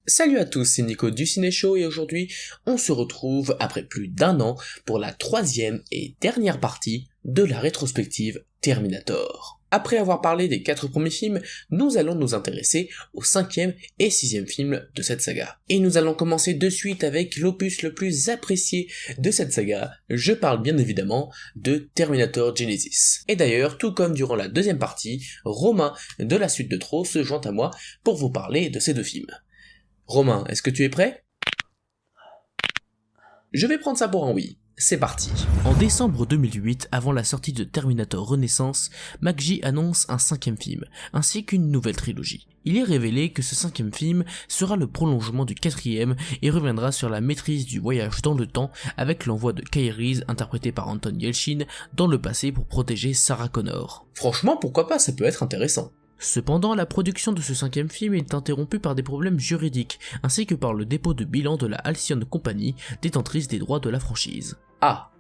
Salut à tous, c'est Nico du Ciné Show et aujourd'hui on se retrouve après plus d'un an pour la troisième et dernière partie de la rétrospective Terminator. Après avoir parlé des 4 premiers films, nous allons nous intéresser au 5e et 6e film de cette saga. Et nous allons commencer de suite avec l'opus le plus apprécié de cette saga, je parle bien évidemment de Terminator Genesis. Et d'ailleurs, tout comme durant la deuxième partie, Romain de la suite de Trop se joint à moi pour vous parler de ces deux films. Romain, est-ce que tu es prêt ? Je vais prendre ça pour un oui. C'est parti. En décembre 2008, avant la sortie de Terminator Renaissance, McG annonce un 5e film, ainsi qu'une nouvelle trilogie. Il est révélé que ce 5e film sera le prolongement du 4e et reviendra sur la maîtrise du voyage dans le temps avec l'envoi de Kyle Reese, interprété par Anton Yelchin, dans le passé pour protéger Sarah Connor. Franchement, pourquoi pas, ça peut être intéressant. Cependant, la production de ce 5e film est interrompue par des problèmes juridiques, ainsi que par le dépôt de bilan de la Halcyon Company, détentrice des droits de la franchise. Ah.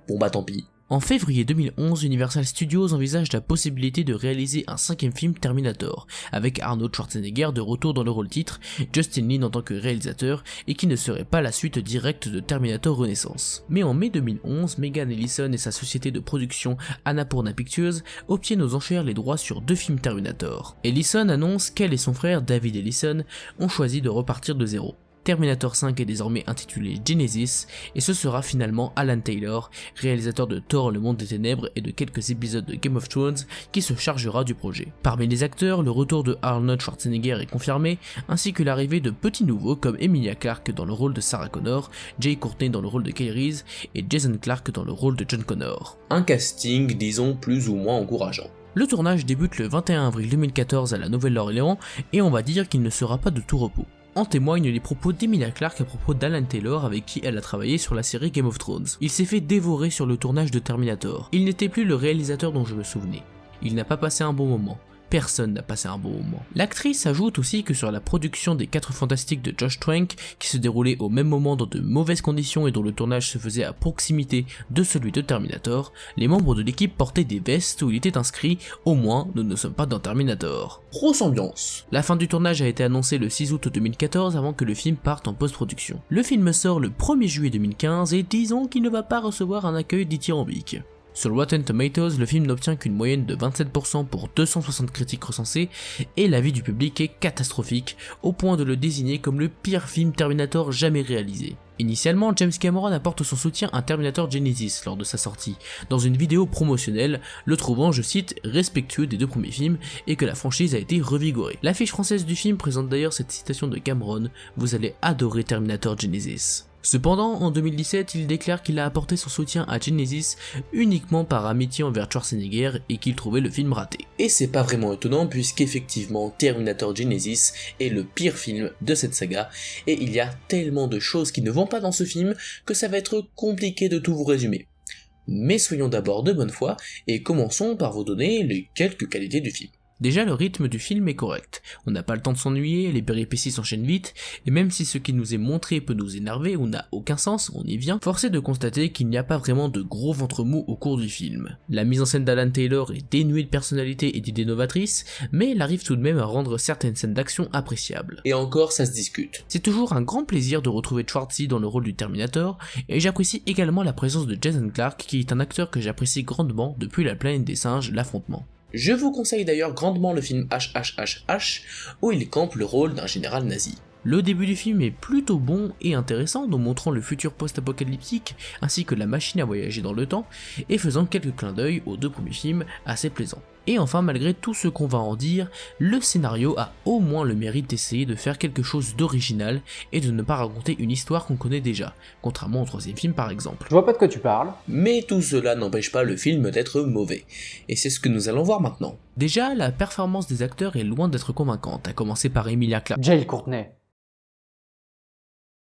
Bon bah tant pis. En février 2011, Universal Studios envisage la possibilité de réaliser un 5e film Terminator, avec Arnold Schwarzenegger de retour dans le rôle titre, Justin Lin en tant que réalisateur, et qui ne serait pas la suite directe de Terminator Renaissance. Mais en mai 2011, Megan Ellison et sa société de production Annapurna Pictures obtiennent aux enchères les droits sur 2 films Terminator. Ellison annonce qu'elle et son frère David Ellison ont choisi de repartir de zéro. Terminator 5 est désormais intitulé Genesis, et ce sera finalement Alan Taylor, réalisateur de Thor le monde des ténèbres et de quelques épisodes de Game of Thrones, qui se chargera du projet. Parmi les acteurs, le retour de Arnold Schwarzenegger est confirmé, ainsi que l'arrivée de petits nouveaux comme Emilia Clarke dans le rôle de Sarah Connor, Jay Courtney dans le rôle de Kyle Reese, et Jason Clarke dans le rôle de John Connor. Un casting, disons, plus ou moins encourageant. Le tournage débute le 21 avril 2014 à la Nouvelle-Orléans, et on va dire qu'il ne sera pas de tout repos. En témoignent les propos d'Emilia Clarke à propos d'Alan Taylor avec qui elle a travaillé sur la série Game of Thrones. Il s'est fait dévorer sur le tournage de Terminator. Il n'était plus le réalisateur dont je me souvenais. Il n'a pas passé un bon moment. Personne n'a passé un bon moment. L'actrice ajoute aussi que sur la production des 4 Fantastiques de Josh Trank, qui se déroulait au même moment dans de mauvaises conditions et dont le tournage se faisait à proximité de celui de Terminator, les membres de l'équipe portaient des vestes où il était inscrit « Au moins, nous ne sommes pas dans Terminator ». Grosse ambiance. La fin du tournage a été annoncée le 6 août 2014 avant que le film parte en post-production. Le film sort le 1er juillet 2015 et disons qu'il ne va pas recevoir un accueil dithyrambique. Sur Rotten Tomatoes, le film n'obtient qu'une moyenne de 27% pour 260 critiques recensées et l'avis du public est catastrophique, au point de le désigner comme le pire film Terminator jamais réalisé. Initialement, James Cameron apporte son soutien à Terminator Genesis lors de sa sortie, dans une vidéo promotionnelle, le trouvant, je cite, respectueux des 2 premiers films et que la franchise a été revigorée. L'affiche française du film présente d'ailleurs cette citation de Cameron, « Vous allez adorer Terminator Genesis ». Cependant, en 2017, il déclare qu'il a apporté son soutien à Genesis uniquement par amitié envers Schwarzenegger et qu'il trouvait le film raté. Et c'est pas vraiment étonnant puisqu'effectivement Terminator Genesis est le pire film de cette saga et il y a tellement de choses qui ne vont pas dans ce film que ça va être compliqué de tout vous résumer. Mais soyons d'abord de bonne foi et commençons par vous donner les quelques qualités du film. Déjà, le rythme du film est correct, on n'a pas le temps de s'ennuyer, les péripéties s'enchaînent vite, et même si ce qui nous est montré peut nous énerver ou n'a aucun sens, on y vient, force est de constater qu'il n'y a pas vraiment de gros ventre mou au cours du film. La mise en scène d'Alan Taylor est dénuée de personnalité et d'idées novatrices, mais elle arrive tout de même à rendre certaines scènes d'action appréciables. Et encore, ça se discute. C'est toujours un grand plaisir de retrouver Schwarzenegger dans le rôle du Terminator, et j'apprécie également la présence de Jason Clarke, qui est un acteur que j'apprécie grandement depuis La Planète des Singes, l'affrontement. Je vous conseille d'ailleurs grandement le film HHHH, où il campe le rôle d'un général nazi. Le début du film est plutôt bon et intéressant, nous montrant le futur post-apocalyptique, ainsi que la machine à voyager dans le temps, et faisant quelques clins d'œil aux 2 premiers films assez plaisants. Et enfin, malgré tout ce qu'on va en dire, le scénario a au moins le mérite d'essayer de faire quelque chose d'original et de ne pas raconter une histoire qu'on connaît déjà, contrairement au 3e film par exemple. Je vois pas de quoi tu parles. Mais tout cela n'empêche pas le film d'être mauvais, et c'est ce que nous allons voir maintenant. Déjà, la performance des acteurs est loin d'être convaincante, à commencer par Emilia Clarke. Jay Courtney.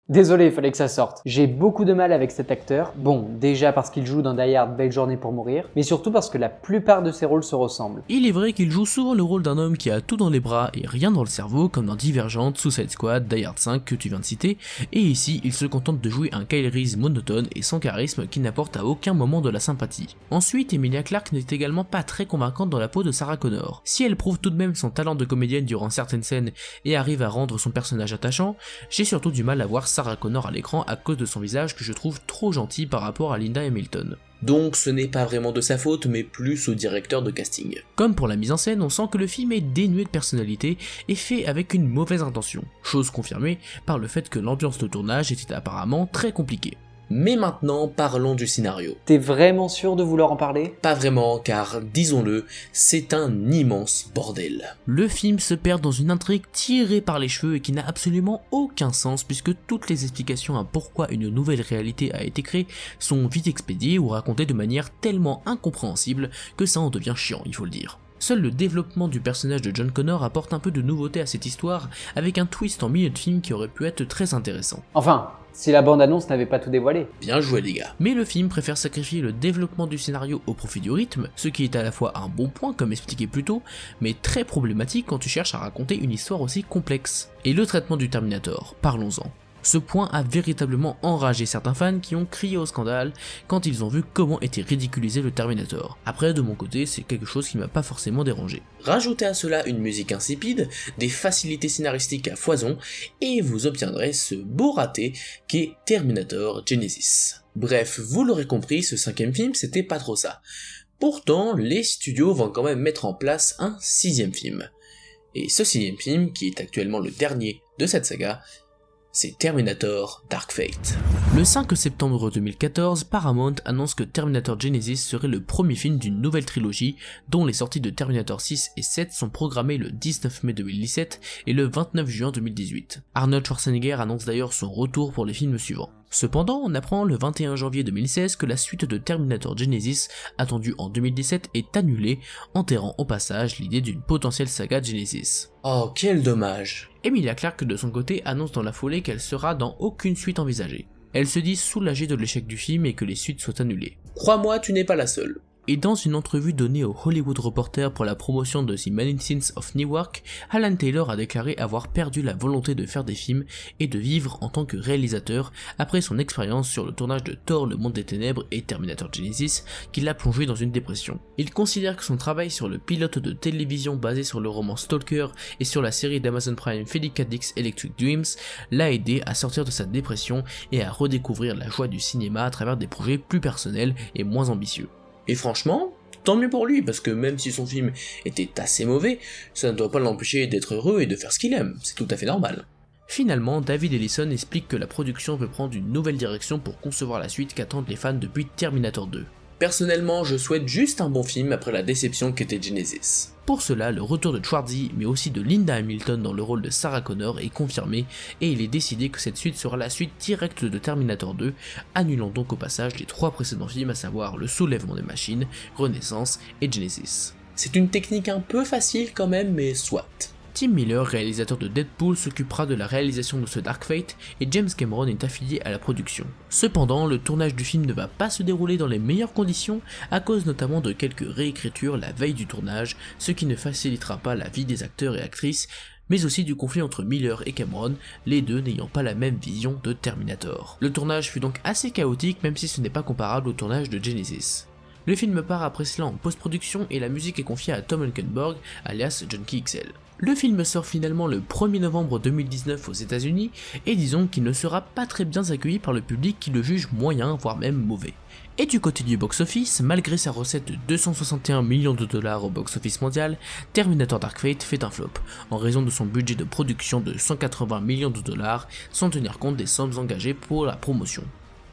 Désolé, il fallait que ça sorte. J'ai beaucoup de mal avec cet acteur. Bon, déjà parce qu'il joue dans Die Hard Belle Journée pour mourir, mais surtout parce que la plupart de ses rôles se ressemblent. Il est vrai qu'il joue souvent le rôle d'un homme qui a tout dans les bras et rien dans le cerveau, comme dans Divergent, Suicide Squad, Die Hard 5 que tu viens de citer, et ici il se contente de jouer un Kyle Reese monotone et sans charisme qui n'apporte à aucun moment de la sympathie. Ensuite, Emilia Clarke n'est également pas très convaincante dans la peau de Sarah Connor. Si elle prouve tout de même son talent de comédienne durant certaines scènes et arrive à rendre son personnage attachant, j'ai surtout du mal à voir Sarah Connor à l'écran à cause de son visage que je trouve trop gentil par rapport à Linda Hamilton. Donc ce n'est pas vraiment de sa faute, mais plus au directeur de casting. Comme pour la mise en scène, on sent que le film est dénué de personnalité et fait avec une mauvaise intention, chose confirmée par le fait que l'ambiance de tournage était apparemment très compliquée. Mais maintenant, parlons du scénario. T'es vraiment sûr de vouloir en parler? Pas vraiment, car, disons-le, c'est un immense bordel. Le film se perd dans une intrigue tirée par les cheveux et qui n'a absolument aucun sens puisque toutes les explications à pourquoi une nouvelle réalité a été créée sont vite expédiées ou racontées de manière tellement incompréhensible que ça en devient chiant, il faut le dire. Seul le développement du personnage de John Connor apporte un peu de nouveauté à cette histoire, avec un twist en milieu de film qui aurait pu être très intéressant. Enfin, si la bande-annonce n'avait pas tout dévoilé. Bien joué les gars. Mais le film préfère sacrifier le développement du scénario au profit du rythme, ce qui est à la fois un bon point comme expliqué plus tôt, mais très problématique quand tu cherches à raconter une histoire aussi complexe. Et le traitement du Terminator, parlons-en. Ce point a véritablement enragé certains fans qui ont crié au scandale quand ils ont vu comment était ridiculisé le Terminator. Après, de mon côté, c'est quelque chose qui m'a pas forcément dérangé. Rajoutez à cela une musique insipide, des facilités scénaristiques à foison, et vous obtiendrez ce beau raté qu'est Terminator Genesis. Bref, vous l'aurez compris, ce cinquième film, c'était pas trop ça. Pourtant, les studios vont quand même mettre en place un sixième film. Et ce sixième film, qui est actuellement le dernier de cette saga, c'est Terminator Dark Fate. Le 5 septembre 2014, Paramount annonce que Terminator Genesis serait le premier film d'une nouvelle trilogie, dont les sorties de Terminator 6 et 7 sont programmées le 19 mai 2017 et le 29 juin 2018. Arnold Schwarzenegger annonce d'ailleurs son retour pour les films suivants. Cependant, on apprend le 21 janvier 2016 que la suite de Terminator Genesis, attendue en 2017, est annulée, enterrant au passage l'idée d'une potentielle saga Genesis. Oh, quel dommage! Emilia Clarke de son côté annonce dans la foulée qu'elle sera dans aucune suite envisagée. Elle se dit soulagée de l'échec du film et que les suites soient annulées. Crois-moi, tu n'es pas la seule. Et dans une entrevue donnée au Hollywood Reporter pour la promotion de The Medicines of Newark, Alan Taylor a déclaré avoir perdu la volonté de faire des films et de vivre en tant que réalisateur après son expérience sur le tournage de Thor le Monde des Ténèbres et Terminator Genesis qui l'a plongé dans une dépression. Il considère que son travail sur le pilote de télévision basé sur le roman Stalker et sur la série d'Amazon Prime Philip K. Dick's Electric Dreams l'a aidé à sortir de sa dépression et à redécouvrir la joie du cinéma à travers des projets plus personnels et moins ambitieux. Et franchement, tant mieux pour lui, parce que même si son film était assez mauvais, ça ne doit pas l'empêcher d'être heureux et de faire ce qu'il aime, c'est tout à fait normal. Finalement, David Ellison explique que la production veut prendre une nouvelle direction pour concevoir la suite qu'attendent les fans depuis Terminator 2. Personnellement, je souhaite juste un bon film après la déception qu'était Genesis. Pour cela, le retour de Schwarzy, mais aussi de Linda Hamilton dans le rôle de Sarah Connor est confirmé, et il est décidé que cette suite sera la suite directe de Terminator 2, annulant donc au passage les 3 précédents films, à savoir Le Soulèvement des Machines, Renaissance et Genesis. C'est une technique un peu facile quand même, mais soit. Tim Miller, réalisateur de Deadpool, s'occupera de la réalisation de ce Dark Fate et James Cameron est affilié à la production. Cependant, le tournage du film ne va pas se dérouler dans les meilleures conditions à cause notamment de quelques réécritures la veille du tournage, ce qui ne facilitera pas la vie des acteurs et actrices, mais aussi du conflit entre Miller et Cameron, les deux n'ayant pas la même vision de Terminator. Le tournage fut donc assez chaotique même si ce n'est pas comparable au tournage de Genesis. Le film part après cela en post-production et la musique est confiée à Tom Hülkenberg, alias Junkie XL. Le film sort finalement le 1er novembre 2019 aux États-Unis et disons qu'il ne sera pas très bien accueilli par le public qui le juge moyen, voire même mauvais. Et du côté du box-office, malgré sa recette de 261 millions de dollars au box-office mondial, Terminator Dark Fate fait un flop, en raison de son budget de production de 180 millions de dollars, sans tenir compte des sommes engagées pour la promotion.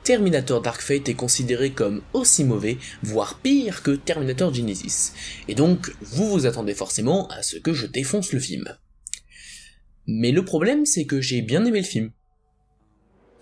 Terminator Dark Fate est considéré comme aussi mauvais, voire pire que Terminator Genesis, et donc vous vous attendez forcément à ce que je défonce le film. Mais le problème c'est que j'ai bien aimé le film.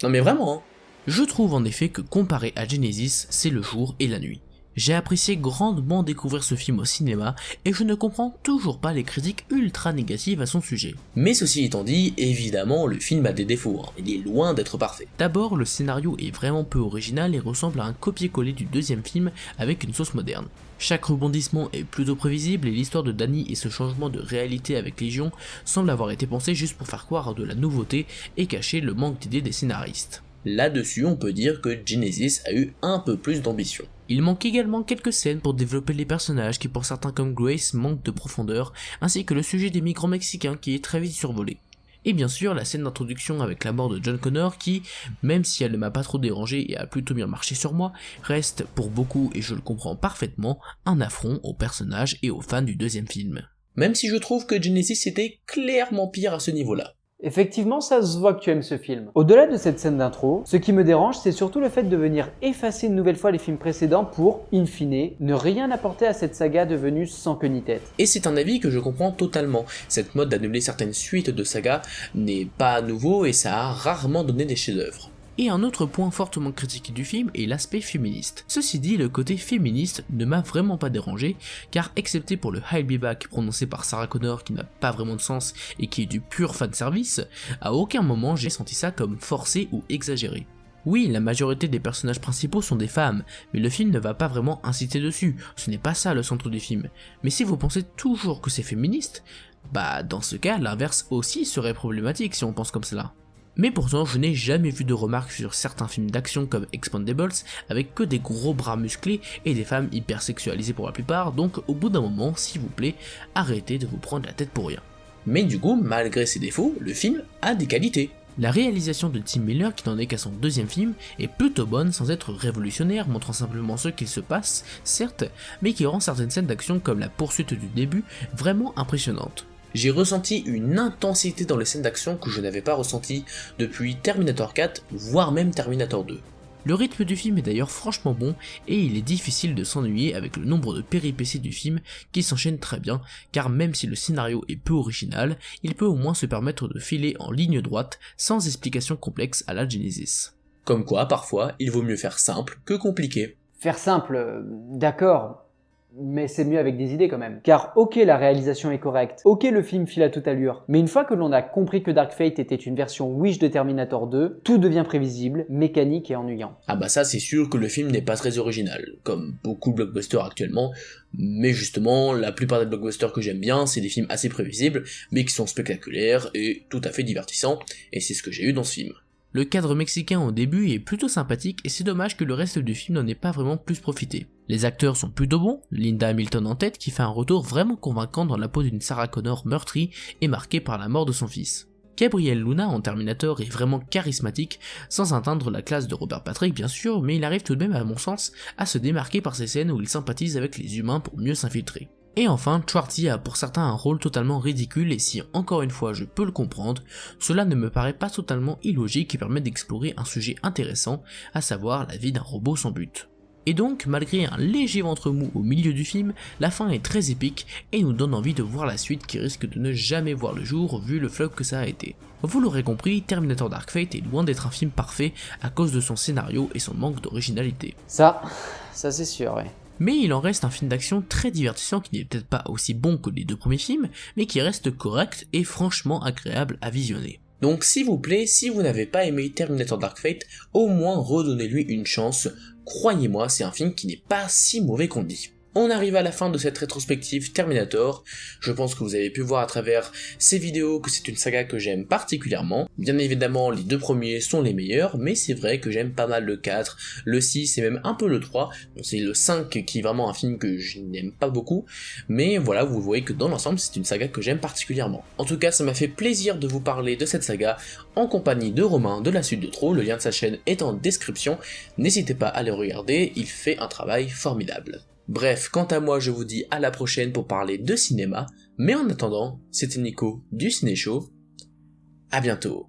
Non mais vraiment, hein. Je trouve en effet que comparé à Genesis, c'est le jour et la nuit. J'ai apprécié grandement découvrir ce film au cinéma et je ne comprends toujours pas les critiques ultra négatives à son sujet. Mais ceci étant dit, évidemment le film a des défauts, il est loin d'être parfait. D'abord, le scénario est vraiment peu original et ressemble à un copier-coller du deuxième film avec une sauce moderne. Chaque rebondissement est plutôt prévisible et l'histoire de Danny et ce changement de réalité avec Légion semble avoir été pensé juste pour faire croire à de la nouveauté et cacher le manque d'idées des scénaristes. Là-dessus, on peut dire que Genesis a eu un peu plus d'ambition. Il manque également quelques scènes pour développer les personnages qui pour certains comme Grace manquent de profondeur, ainsi que le sujet des migrants mexicains qui est très vite survolé. Et bien sûr la scène d'introduction avec la mort de John Connor qui, même si elle ne m'a pas trop dérangé et a plutôt bien marché sur moi, reste pour beaucoup, et je le comprends parfaitement, un affront aux personnages et aux fans du deuxième film. Même si je trouve que Genesis était clairement pire à ce niveau-là. Effectivement, ça se voit que tu aimes ce film. Au-delà de cette scène d'intro, ce qui me dérange, c'est surtout le fait de venir effacer une nouvelle fois les films précédents pour, in fine, ne rien apporter à cette saga devenue sans queue ni tête. Et c'est un avis que je comprends totalement. Cette mode d'annuler certaines suites de sagas n'est pas nouveau et ça a rarement donné des chefs-d'œuvre. Et un autre point fortement critiqué du film est l'aspect féministe. Ceci dit, le côté féministe ne m'a vraiment pas dérangé, car excepté pour le I'll Be Back prononcé par Sarah Connor qui n'a pas vraiment de sens et qui est du pur fanservice, à aucun moment j'ai senti ça comme forcé ou exagéré. Oui, la majorité des personnages principaux sont des femmes, mais le film ne va pas vraiment inciter dessus, ce n'est pas ça le centre du film. Mais si vous pensez toujours que c'est féministe, bah dans ce cas l'inverse aussi serait problématique si on pense comme cela. Mais pourtant, je n'ai jamais vu de remarques sur certains films d'action comme Expendables avec que des gros bras musclés et des femmes hyper sexualisées pour la plupart, donc au bout d'un moment, s'il vous plaît, arrêtez de vous prendre la tête pour rien. Mais du coup, malgré ses défauts, le film a des qualités. La réalisation de Tim Miller, qui n'en est qu'à son deuxième film, est plutôt bonne sans être révolutionnaire, montrant simplement ce qu'il se passe, certes, mais qui rend certaines scènes d'action comme la poursuite du début vraiment impressionnantes. J'ai ressenti une intensité dans les scènes d'action que je n'avais pas ressenti depuis Terminator 4, voire même Terminator 2. Le rythme du film est d'ailleurs franchement bon et il est difficile de s'ennuyer avec le nombre de péripéties du film qui s'enchaînent très bien, car même si le scénario est peu original, il peut au moins se permettre de filer en ligne droite sans explication complexe à la Genesis. Comme quoi, parfois, il vaut mieux faire simple que compliqué. Faire simple, d'accord, mais c'est mieux avec des idées quand même. Car ok, la réalisation est correcte, ok, le film file à toute allure, mais une fois que l'on a compris que Dark Fate était une version Wish de Terminator 2, tout devient prévisible, mécanique et ennuyant. Ah bah ça c'est sûr que le film n'est pas très original, comme beaucoup de blockbusters actuellement, mais justement, la plupart des blockbusters que j'aime bien, c'est des films assez prévisibles, mais qui sont spectaculaires et tout à fait divertissants, et c'est ce que j'ai eu dans ce film. Le cadre mexicain au début est plutôt sympathique et c'est dommage que le reste du film n'en ait pas vraiment plus profité. Les acteurs sont plutôt bons, Linda Hamilton en tête qui fait un retour vraiment convaincant dans la peau d'une Sarah Connor meurtrie et marquée par la mort de son fils. Gabriel Luna en Terminator est vraiment charismatique, sans atteindre la classe de Robert Patrick bien sûr, mais il arrive tout de même à mon sens à se démarquer par ces scènes où il sympathise avec les humains pour mieux s'infiltrer. Et enfin, Schwartzy a pour certains un rôle totalement ridicule et si, encore une fois, je peux le comprendre, cela ne me paraît pas totalement illogique et permet d'explorer un sujet intéressant, à savoir la vie d'un robot sans but. Et donc, malgré un léger ventre mou au milieu du film, la fin est très épique et nous donne envie de voir la suite qui risque de ne jamais voir le jour vu le flop que ça a été. Vous l'aurez compris, Terminator Dark Fate est loin d'être un film parfait à cause de son scénario et son manque d'originalité. Ça c'est sûr, ouais. Mais il en reste un film d'action très divertissant qui n'est peut-être pas aussi bon que les deux premiers films, mais qui reste correct et franchement agréable à visionner. Donc s'il vous plaît, si vous n'avez pas aimé Terminator Dark Fate, au moins redonnez-lui une chance. Croyez-moi, c'est un film qui n'est pas si mauvais qu'on dit. On arrive à la fin de cette rétrospective Terminator, je pense que vous avez pu voir à travers ces vidéos que c'est une saga que j'aime particulièrement. Bien évidemment les deux premiers sont les meilleurs, mais c'est vrai que j'aime pas mal le 4, le 6 et même un peu le 3, bon, c'est le 5 qui est vraiment un film que je n'aime pas beaucoup, mais voilà, vous voyez que dans l'ensemble c'est une saga que j'aime particulièrement. En tout cas ça m'a fait plaisir de vous parler de cette saga en compagnie de Romain de la Suite de Trop, le lien de sa chaîne est en description, n'hésitez pas à le regarder, il fait un travail formidable. Bref, quant à moi je vous dis à la prochaine pour parler de cinéma, mais en attendant, c'était Nico du Ciné Show, à bientôt.